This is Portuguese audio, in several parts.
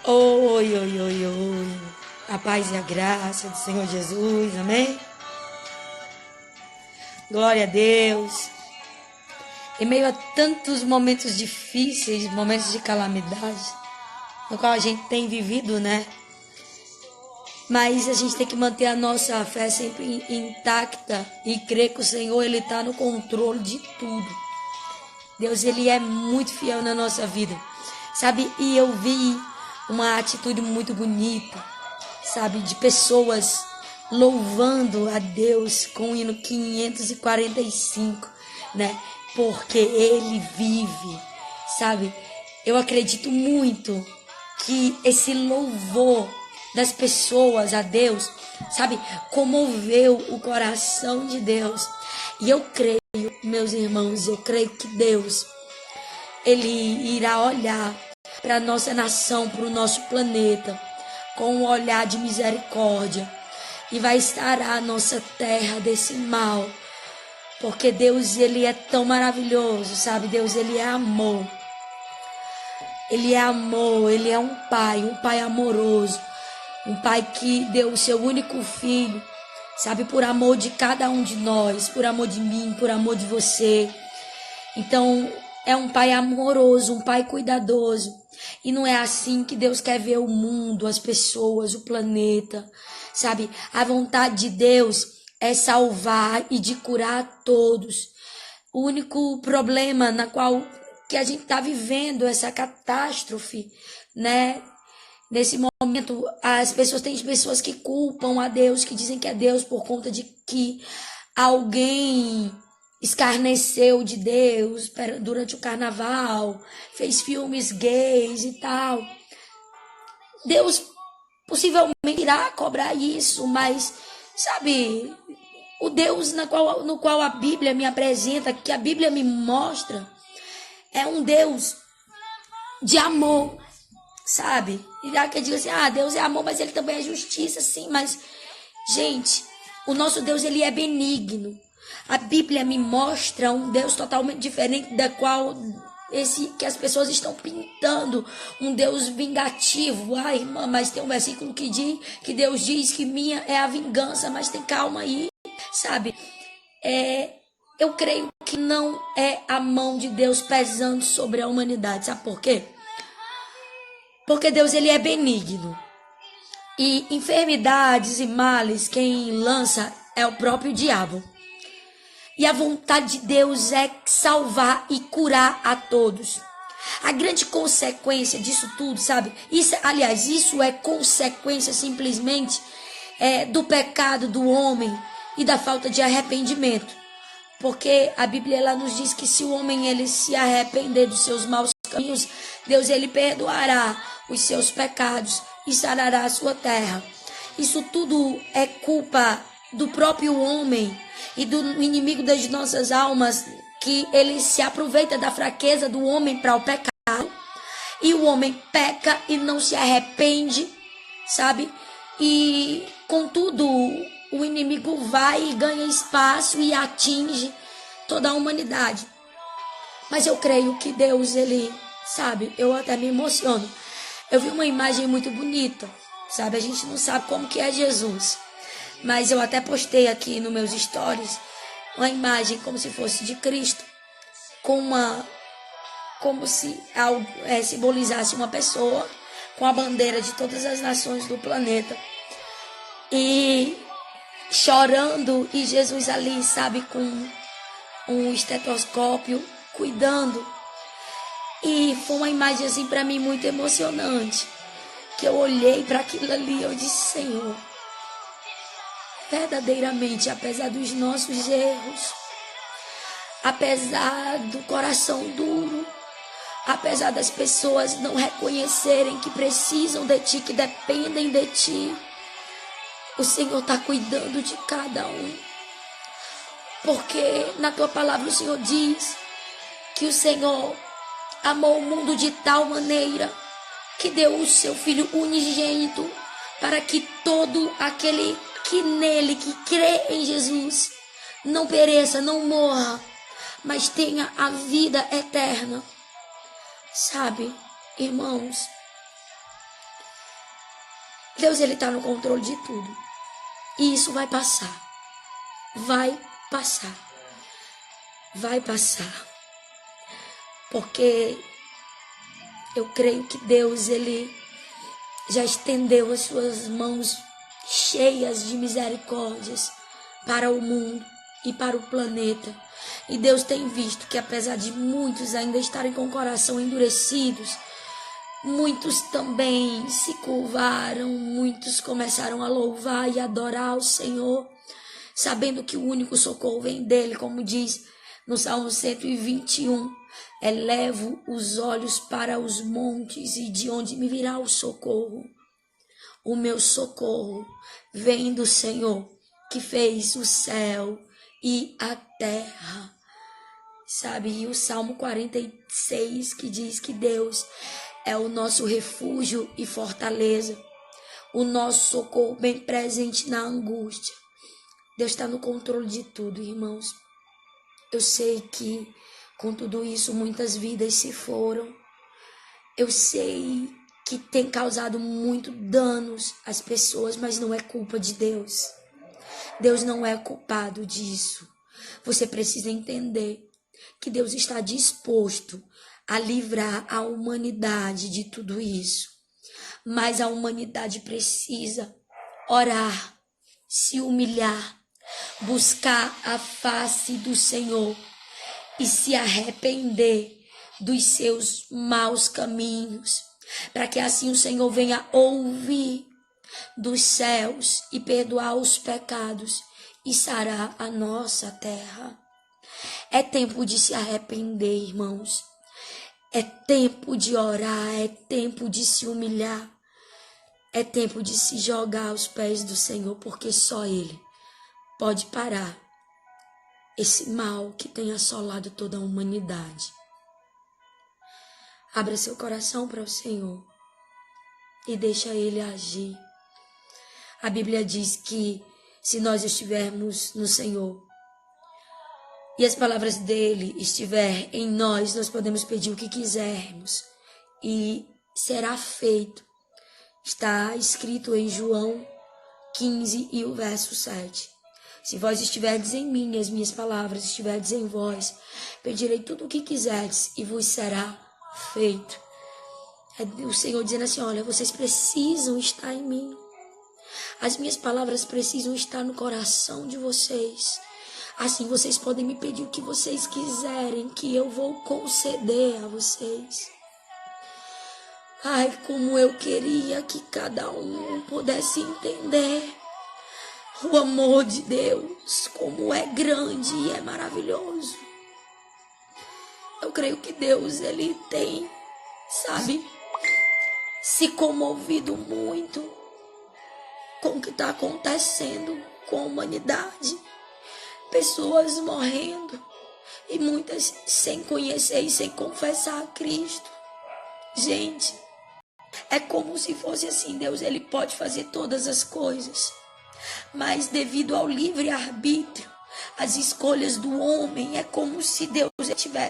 Oi, oi, oi, oi. A paz e a graça do Senhor Jesus, amém? Glória a Deus. Em meio a tantos momentos difíceis, momentos de calamidade, no qual a gente tem vivido, né? Mas a gente tem que manter a nossa fé sempre intacta e crer que o Senhor, Ele está no controle de tudo. Deus, Ele é muito fiel na nossa vida, sabe? E eu vi uma atitude muito bonita, sabe? De pessoas louvando a Deus com o hino 545, né? Porque Ele vive, sabe? Eu acredito muito que esse louvor das pessoas a Deus, sabe, comoveu o coração de Deus. E eu creio, meus irmãos, eu creio que Deus, Ele irá olhar para a nossa nação, para o nosso planeta, com um olhar de misericórdia, e vai sarar a nossa terra desse mal, porque Deus, Ele é tão maravilhoso, sabe? Deus, Ele é amor. Ele é amor, Ele é um pai amoroso, um pai que deu o seu único filho, sabe, por amor de cada um de nós, por amor de mim, por amor de você. Então, é um pai amoroso, um pai cuidadoso. E não é assim que Deus quer ver o mundo, as pessoas, o planeta, sabe? A vontade de Deus é salvar e de curar todos. O único problema na qual que a gente está vivendo essa catástrofe, né? Nesse momento, tem pessoas que culpam a Deus, que dizem que é Deus por conta de que alguém escarneceu de Deus durante o carnaval, fez filmes gays e tal. Deus possivelmente irá cobrar isso, mas, sabe, o Deus no qual a Bíblia me apresenta, que a Bíblia me mostra, é um Deus de amor, sabe? E há quem diga assim, Deus é amor, mas Ele também é justiça, sim, mas, gente, o nosso Deus, Ele é benigno. A Bíblia me mostra um Deus totalmente diferente da qual que as pessoas estão pintando, um Deus vingativo. Ai, irmã, mas tem um versículo que Deus diz que minha é a vingança, mas tem calma aí, sabe? Eu creio que não é a mão de Deus pesando sobre a humanidade, sabe por quê? Porque Deus, Ele é benigno. E enfermidades e males, quem lança é o próprio diabo. E a vontade de Deus é salvar e curar a todos. A grande consequência disso tudo, sabe? Isso é consequência simplesmente do pecado do homem e da falta de arrependimento. Porque a Bíblia ela nos diz que se o homem ele se arrepender dos seus maus caminhos, Deus ele perdoará os seus pecados e sarará a sua terra. Isso tudo é culpa do próprio homem e do inimigo das nossas almas, que ele se aproveita da fraqueza do homem para o pecado. E o homem peca e não se arrepende, sabe? E contudo, o inimigo vai e ganha espaço e atinge toda a humanidade. Mas eu creio que Deus, Ele, sabe, eu até me emociono. Eu vi uma imagem muito bonita, sabe? A gente não sabe como que é Jesus. Mas eu até postei aqui nos meus stories uma imagem como se fosse de Cristo, como se simbolizasse uma pessoa com a bandeira de todas as nações do planeta. E chorando, e Jesus ali, sabe, com um estetoscópio, cuidando. E foi uma imagem assim para mim muito emocionante, que eu olhei para aquilo ali e eu disse, Senhor, verdadeiramente, apesar dos nossos erros, apesar do coração duro, apesar das pessoas não reconhecerem que precisam de Ti, que dependem de Ti, o Senhor está cuidando de cada um. Porque na Tua palavra o Senhor diz que o Senhor amou o mundo de tal maneira que deu o Seu Filho unigênito para que todo aquele que nele, que crê em Jesus, não pereça, não morra, mas tenha a vida eterna. Sabe, irmãos, Deus, Ele está no controle de tudo. E isso vai passar. Vai passar. Vai passar. Porque eu creio que Deus, Ele já estendeu as suas mãos cheias de misericórdias para o mundo e para o planeta. E Deus tem visto que, apesar de muitos ainda estarem com o coração endurecidos, muitos também se curvaram, muitos começaram a louvar e adorar o Senhor, sabendo que o único socorro vem dele, como diz no Salmo 121, elevo os olhos para os montes e de onde me virá o socorro. O meu socorro vem do Senhor, que fez o céu e a terra. Sabe, e o Salmo 46 que diz que Deus é o nosso refúgio e fortaleza, o nosso socorro bem presente na angústia. Deus está no controle de tudo, irmãos. Eu sei que com tudo isso muitas vidas se foram. Eu sei que tem causado muito danos às pessoas, mas não é culpa de Deus. Deus não é culpado disso. Você precisa entender que Deus está disposto a livrar a humanidade de tudo isso. Mas a humanidade precisa orar, se humilhar, buscar a face do Senhor e se arrepender dos seus maus caminhos, para que assim o Senhor venha ouvir dos céus e perdoar os pecados e sarar a nossa terra. É tempo de se arrepender, irmãos. É tempo de orar, é tempo de se humilhar. É tempo de se jogar aos pés do Senhor, porque só Ele pode parar esse mal que tem assolado toda a humanidade. Abra seu coração para o Senhor e deixa Ele agir. A Bíblia diz que se nós estivermos no Senhor e as palavras dele estiver em nós, nós podemos pedir o que quisermos e será feito. Está escrito em João 15 e o verso 7. Se vós estiverdes em mim e as minhas palavras estiverdes em vós, pedirei tudo o que quiserdes e vos será feito. É o Senhor dizendo assim, olha, vocês precisam estar em mim. As minhas palavras precisam estar no coração de vocês. Assim vocês podem me pedir o que vocês quiserem, que eu vou conceder a vocês. Ai, como eu queria que cada um pudesse entender o amor de Deus, como é grande e é maravilhoso. Eu creio que Deus, Ele tem, sabe, se comovido muito com o que está acontecendo com a humanidade. Pessoas morrendo e muitas sem conhecer e sem confessar a Cristo. Gente, é como se fosse assim, Deus, Ele pode fazer todas as coisas, mas devido ao livre-arbítrio, as escolhas do homem, é como se Deus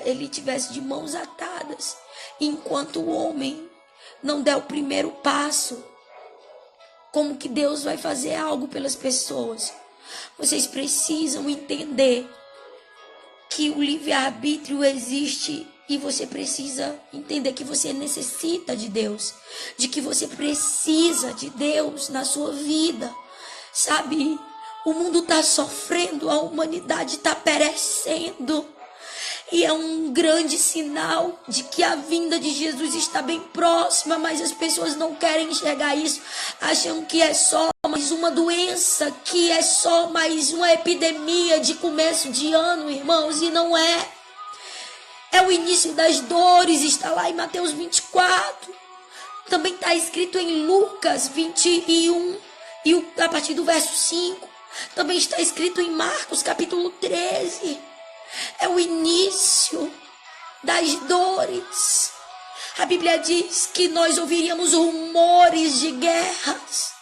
ele tivesse de mãos atadas, enquanto o homem não der o primeiro passo. Como que Deus vai fazer algo pelas pessoas? Vocês precisam entender que o livre-arbítrio existe e você precisa entender que você necessita de Deus, de que você precisa de Deus na sua vida, sabe? O mundo está sofrendo, a humanidade está perecendo. E é um grande sinal de que a vinda de Jesus está bem próxima, mas as pessoas não querem enxergar isso, acham que é só mais uma doença, que é só mais uma epidemia de começo de ano, irmãos, e não é. É o início das dores, está lá em Mateus 24. Também está escrito em Lucas 21, e a partir do verso 5. Também está escrito em Marcos capítulo 13. É o início das dores. A Bíblia diz que nós ouviríamos rumores de guerras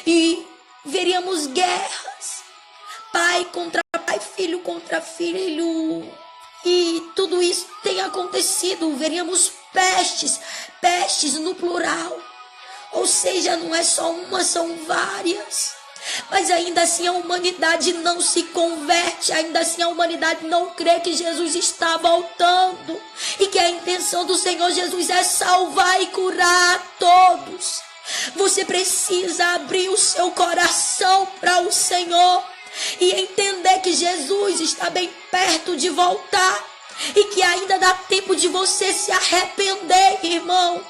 e veríamos guerras, pai contra pai, filho contra filho, e tudo isso tem acontecido. Veríamos pestes no plural. Ou seja, não é só uma, são várias. Mas ainda assim a humanidade não se converte, ainda assim a humanidade não crê que Jesus está voltando e que a intenção do Senhor Jesus é salvar e curar a todos. Você precisa abrir o seu coração para o Senhor e entender que Jesus está bem perto de voltar e que ainda dá tempo de você se arrepender, irmão.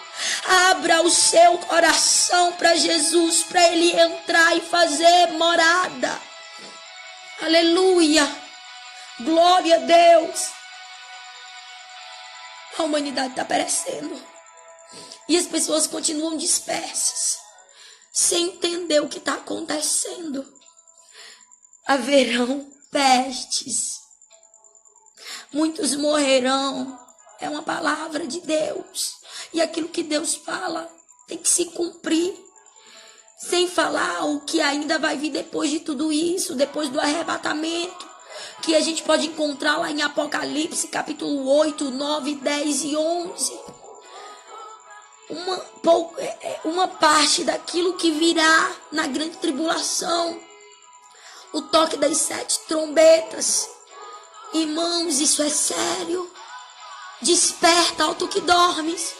Abra o seu coração para Jesus, para Ele entrar e fazer morada. Aleluia. Glória a Deus. A humanidade está perecendo. E as pessoas continuam dispersas, sem entender o que está acontecendo. Haverão pestes. Muitos morrerão. É uma palavra de Deus. E aquilo que Deus fala tem que se cumprir. Sem falar o que ainda vai vir depois de tudo isso, depois do arrebatamento, que a gente pode encontrar lá em Apocalipse, capítulo 8, 9, 10 e 11. Uma parte daquilo que virá na grande tribulação. O toque das 7 trombetas. Irmãos, isso é sério. Desperta, ó tu que dormes.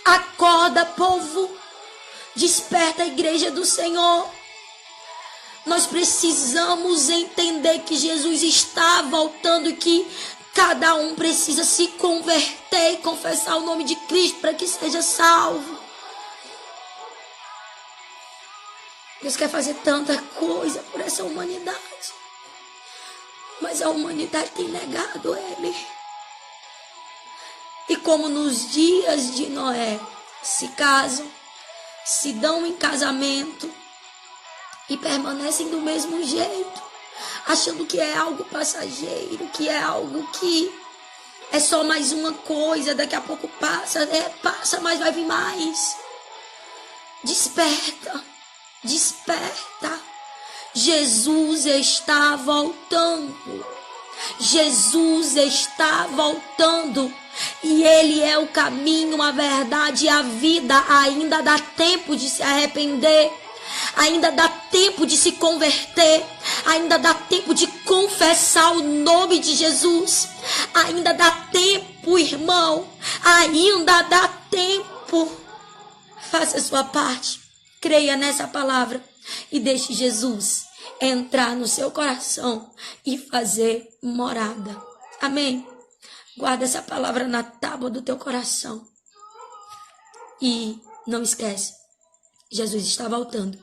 Acorda, povo. Desperta a igreja do Senhor. Nós precisamos entender que Jesus está voltando e que cada um precisa se converter e confessar o nome de Cristo para que seja salvo. Deus quer fazer tanta coisa por essa humanidade. Mas a humanidade tem negado Ele. E como nos dias de Noé, se casam, se dão em casamento e permanecem do mesmo jeito, achando que é algo passageiro, que é algo que é só mais uma coisa, daqui a pouco passa, passa, mas vai vir mais. Desperta, desperta. Jesus está voltando. Jesus está voltando. E Ele é o caminho, a verdade e a vida. Ainda dá tempo de se arrepender. Ainda dá tempo de se converter. Ainda dá tempo de confessar o nome de Jesus. Ainda dá tempo, irmão. Ainda dá tempo. Faça a sua parte. Creia nessa palavra. E deixe Jesus entrar no seu coração e fazer morada. Amém? Guarda essa palavra na tábua do teu coração. E não esquece, Jesus está voltando.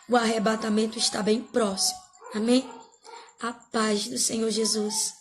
O arrebatamento está bem próximo. Amém? A paz do Senhor Jesus.